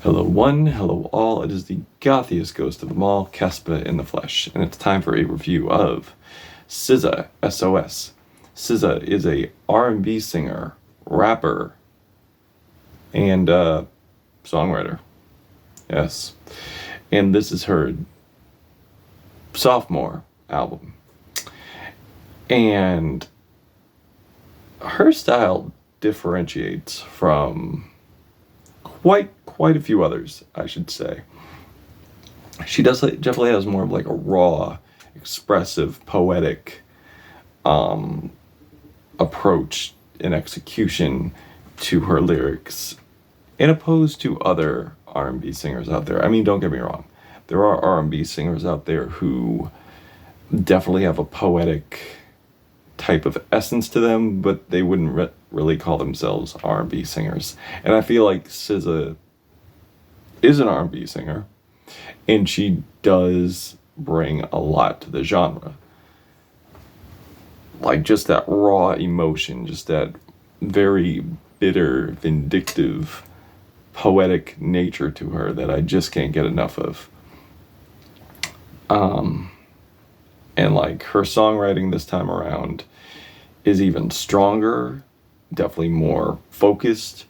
Hello one, hello all, it is the gothiest ghost of them all, Kespa in the flesh, and it's time for a review of SZA-SOS. SZA is a R&B singer, rapper, and songwriter. Yes. And this is her sophomore album. And her style differentiates from quite a few others, I should say. She definitely has more of like a raw, expressive, poetic approach and execution to her lyrics, in opposed to other R&B singers out there. I mean, don't get me wrong, there are R&B singers out there who definitely have a poetic type of essence to them, but they wouldn't really call themselves R&B singers. And I feel like SZA is an R&B singer, and she does bring a lot to the genre. Like just that raw emotion, just that very bitter, vindictive, poetic nature to her that I just can't get enough of. And like her songwriting this time around is even stronger, definitely more focused.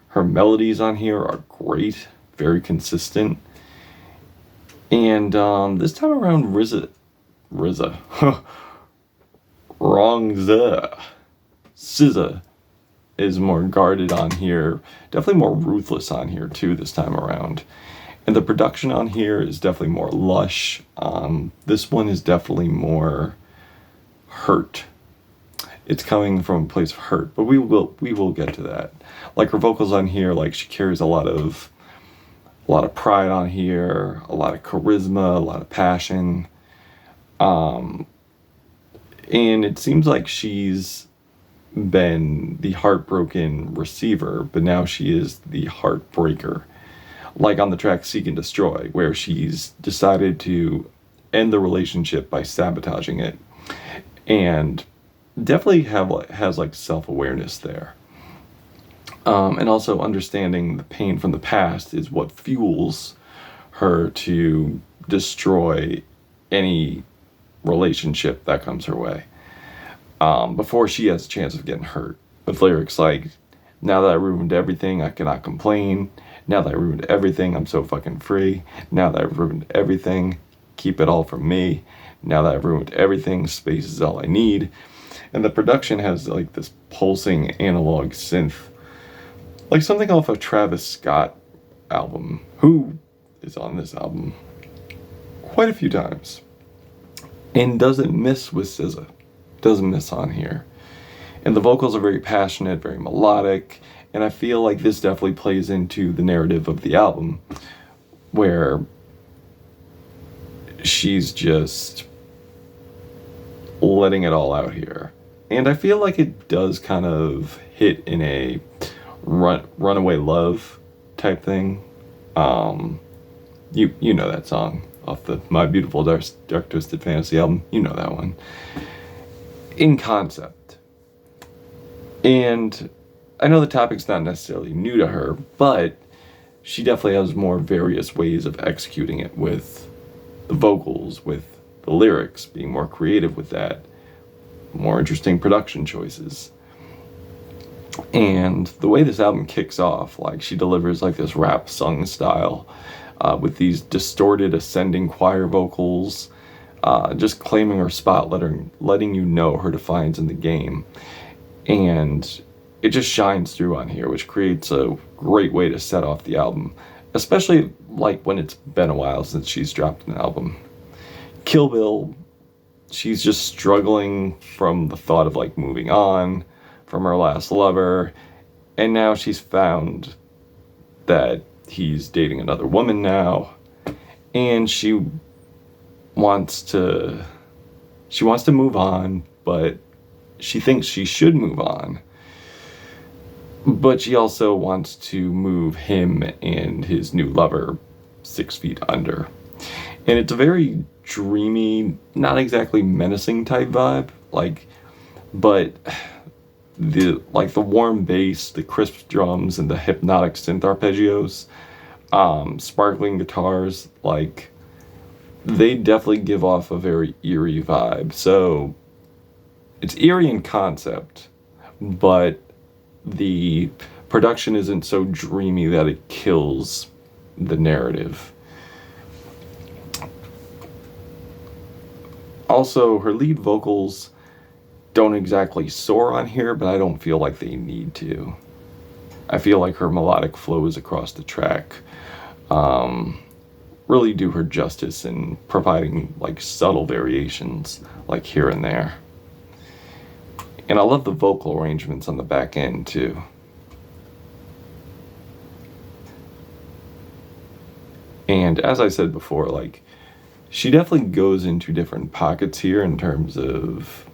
Her melodies on here are great, very consistent. And this time around, SZA is more guarded on here, definitely more ruthless on here too this time around. And the production on here is definitely more lush. This one is definitely more hurt. It's coming from a place of hurt, but we will get to that. Like her vocals on here, like she carries a lot of pride on here, a lot of charisma, a lot of passion. And it seems like she's been the heartbroken receiver, but now she is the heartbreaker. Like on the track Seek and Destroy, where she's decided to end the relationship by sabotaging it. And definitely has like self-awareness there. And also understanding the pain from the past is what fuels her to destroy any relationship that comes her way. Before she has a chance of getting hurt. With lyrics like, now that I ruined everything, I cannot complain. Now that I ruined everything, I'm so fucking free. Now that I've ruined everything, keep it all from me. Now that I've ruined everything, space is all I need. And the production has like this pulsing analog synth, like something off a Travis Scott album, who is on this album quite a few times. And doesn't miss with SZA. Doesn't miss on here. And the vocals are very passionate, very melodic, and I feel like this definitely plays into the narrative of the album, where she's just letting it all out here. And I feel like it does kind of hit in a runaway love type thing. You know that song off the My Beautiful Dark Twisted Fantasy album. You know that one. In concept. And I know the topic's not necessarily new to her, but she definitely has more various ways of executing it, with the vocals, with the lyrics, being more creative with that, more interesting production choices. And the way this album kicks off, like she delivers like this rap sung style, with these distorted ascending choir vocals, just claiming her spot, letting you know her defiance in the game. And it just shines through on here, which creates a great way to set off the album, especially like when it's been a while since she's dropped an album. Kill Bill, she's just struggling from the thought of like moving on from her last lover, and now she's found that he's dating another woman now, and she wants to move on, but she thinks she should move on. But she also wants to move him and his new lover 6 feet under. And it's a very dreamy, not exactly menacing type vibe, but the warm bass, the crisp drums, and the hypnotic synth arpeggios Sparkling guitars, like, they definitely give off a very eerie vibe. So it's eerie in concept, but the production isn't so dreamy that it kills the narrative. Also, her lead vocals don't exactly soar on here, but I don't feel like they need to. I feel like her melodic flows across the track really do her justice in providing like subtle variations like here and there. And I love the vocal arrangements on the back end too. And as I said before, like, she definitely goes into different pockets here in terms of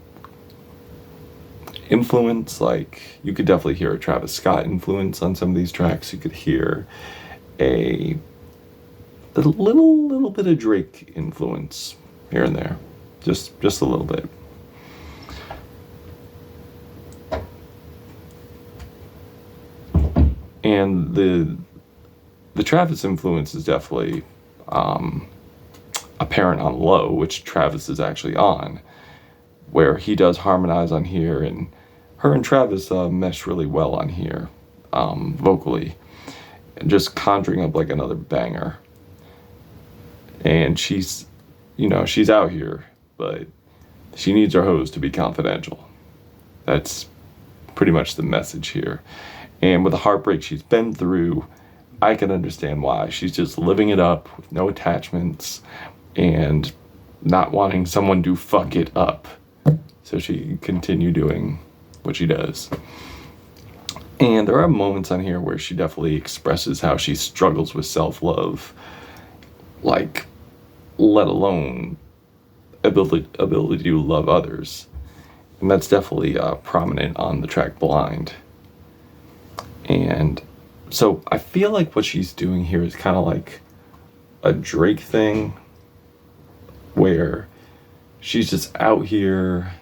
influence. Like, you could definitely hear a Travis Scott influence on some of these tracks. You could hear a little bit of Drake influence here and there, just a little bit. And the Travis influence is definitely apparent on Low, which Travis is actually on, where he does harmonize on here, and her and Travis mesh really well on here vocally, and just conjuring up like another banger. And she's out here, but she needs her hoes to be confidential. That's pretty much the message here. And with the heartbreak she's been through, I can understand why. She's just living it up with no attachments and not wanting someone to fuck it up, so she can continue doing what she does. And there are moments on here where she definitely expresses how she struggles with self-love, like, let alone ability to love others. And that's definitely prominent on the track Blind. And so I feel like what she's doing here is kind of like a Drake thing, where she's just out here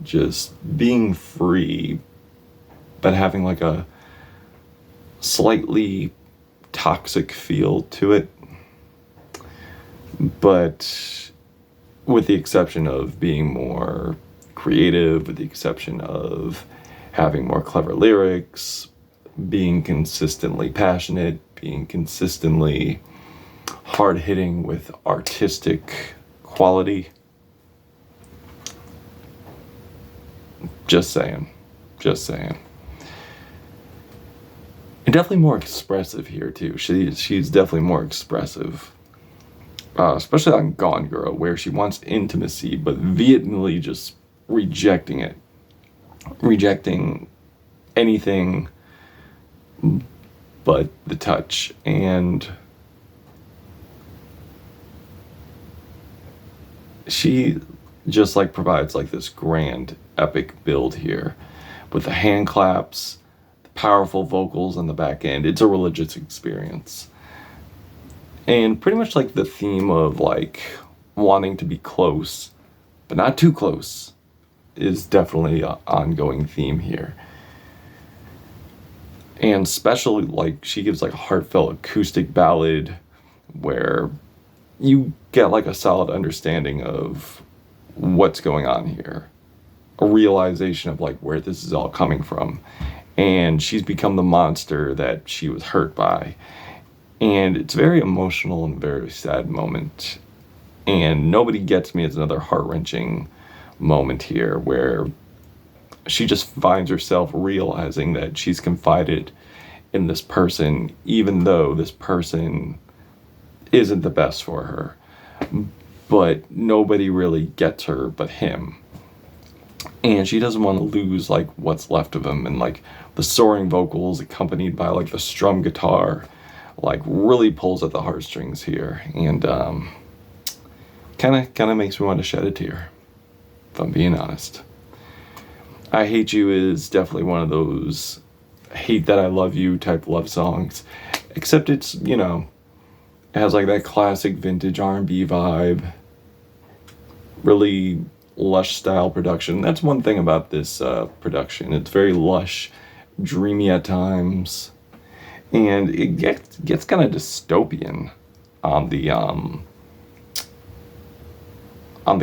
just being free, but having like a slightly toxic feel to it. But with the exception of being more creative, with the exception of having more clever lyrics, being consistently passionate, being consistently hard-hitting with artistic quality. Just saying. And definitely more expressive here too. She's definitely more expressive. Especially on Gone Girl, where she wants intimacy, but vehemently just rejecting it. Rejecting anything but the touch. And she just like provides like this grand epic build here with the hand claps, the powerful vocals on the back end. It's a religious experience. And pretty much like the theme of like wanting to be close, but not too close, is definitely an ongoing theme here. And especially like she gives like a heartfelt acoustic ballad where you get like a solid understanding of what's going on here, a realization of like where this is all coming from. And she's become the monster that she was hurt by. And it's very emotional and very sad moment. And Nobody Gets Me is another heart-wrenching moment here where she just finds herself realizing that she's confided in this person, even though this person isn't the best for her. But nobody really gets her but him. And she doesn't want to lose like what's left of him. And like the soaring vocals accompanied by like the strum guitar like really pulls at the heartstrings here, and kind of makes me want to shed a tear, if I'm being honest. I Hate You is definitely one of those hate that I love you type love songs, except it's, it has like that classic vintage R&B vibe, really lush style production. That's one thing about this production. It's very lush, dreamy at times. And it gets kind of dystopian on the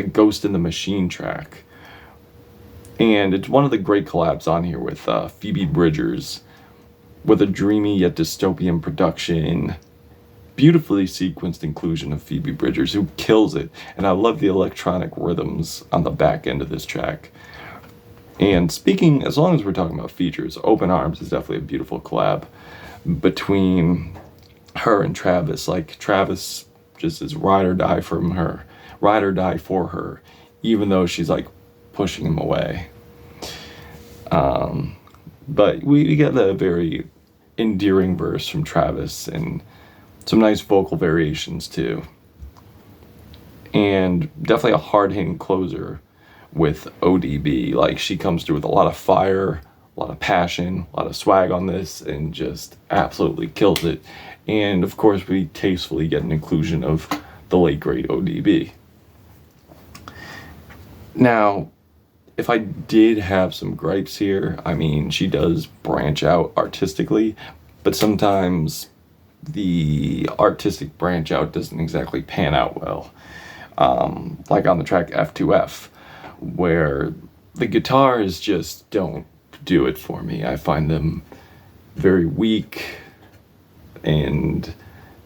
Ghost in the Machine track. And it's one of the great collabs on here with Phoebe Bridgers, with a dreamy yet dystopian production, beautifully sequenced inclusion of Phoebe Bridgers, who kills it. And I love the electronic rhythms on the back end of this track. And speaking, as long as we're talking about features, Open Arms is definitely a beautiful collab between her and Travis. Like, Travis just is ride or die for her, even though she's like pushing him away. But we get a very endearing verse from Travis and some nice vocal variations too. And definitely a hard-hitting closer with ODB. Like, she comes through with a lot of fire, a lot of passion, a lot of swag on this, and just absolutely kills it. And of course, we tastefully get an inclusion of the late great ODB. Now, if I did have some gripes here, I mean, she does branch out artistically, but sometimes the artistic branch out doesn't exactly pan out well. Like on the track F2F, where the guitars just don't do it for me. I find them very weak and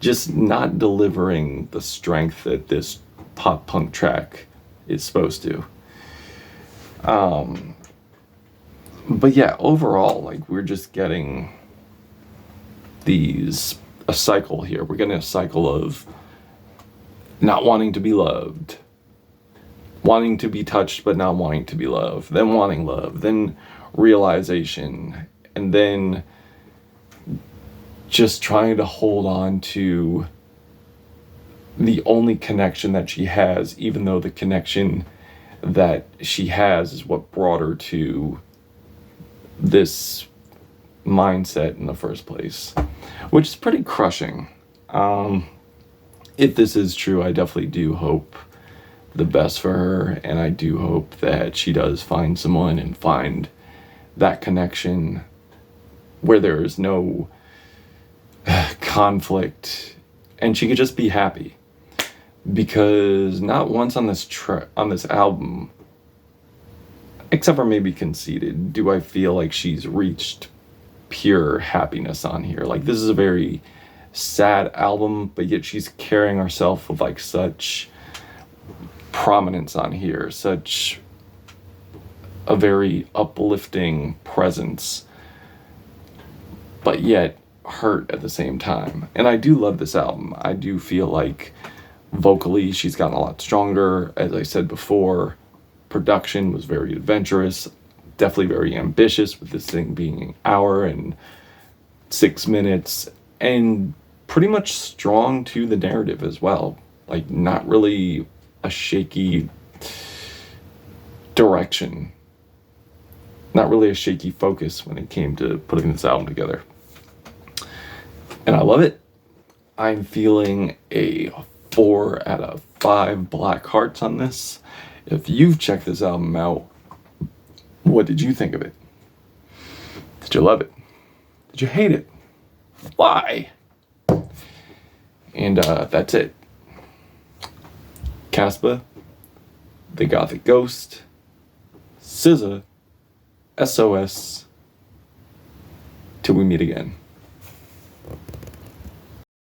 just not delivering the strength that this pop punk track is supposed to. But yeah, overall, like, we're just getting a cycle here. We're getting a cycle of not wanting to be loved, wanting to be touched but not wanting to be loved, then wanting love, then realization, and then just trying to hold on to the only connection that she has, even though the connection that she has is what brought her to this mindset in the first place, which is pretty crushing. If this is true, I definitely do hope the best for her, and I do hope that she does find someone and find that connection where there is no conflict and she could just be happy. Because not once on this album, except for maybe Conceited, do I feel like she's reached pure happiness on here. Like, this is a very sad album, but yet she's carrying herself with like such prominence on here, such a very uplifting presence, but yet hurt at the same time. And I do love this album. I do feel like vocally she's gotten a lot stronger. As I said before, production was very adventurous, definitely very ambitious, with this thing being an hour and 6 minutes, and pretty much strong to the narrative as well. Like, not really a shaky direction, not really a shaky focus when it came to putting this album together. And I love it. I'm feeling a 4 out of 5 black hearts on this. If you've checked this album out, what did you think of it? Did you love it? Did you hate it? Why? And that's it. Caspa, The Gothic Ghost, SZA, SOS. Till we meet again.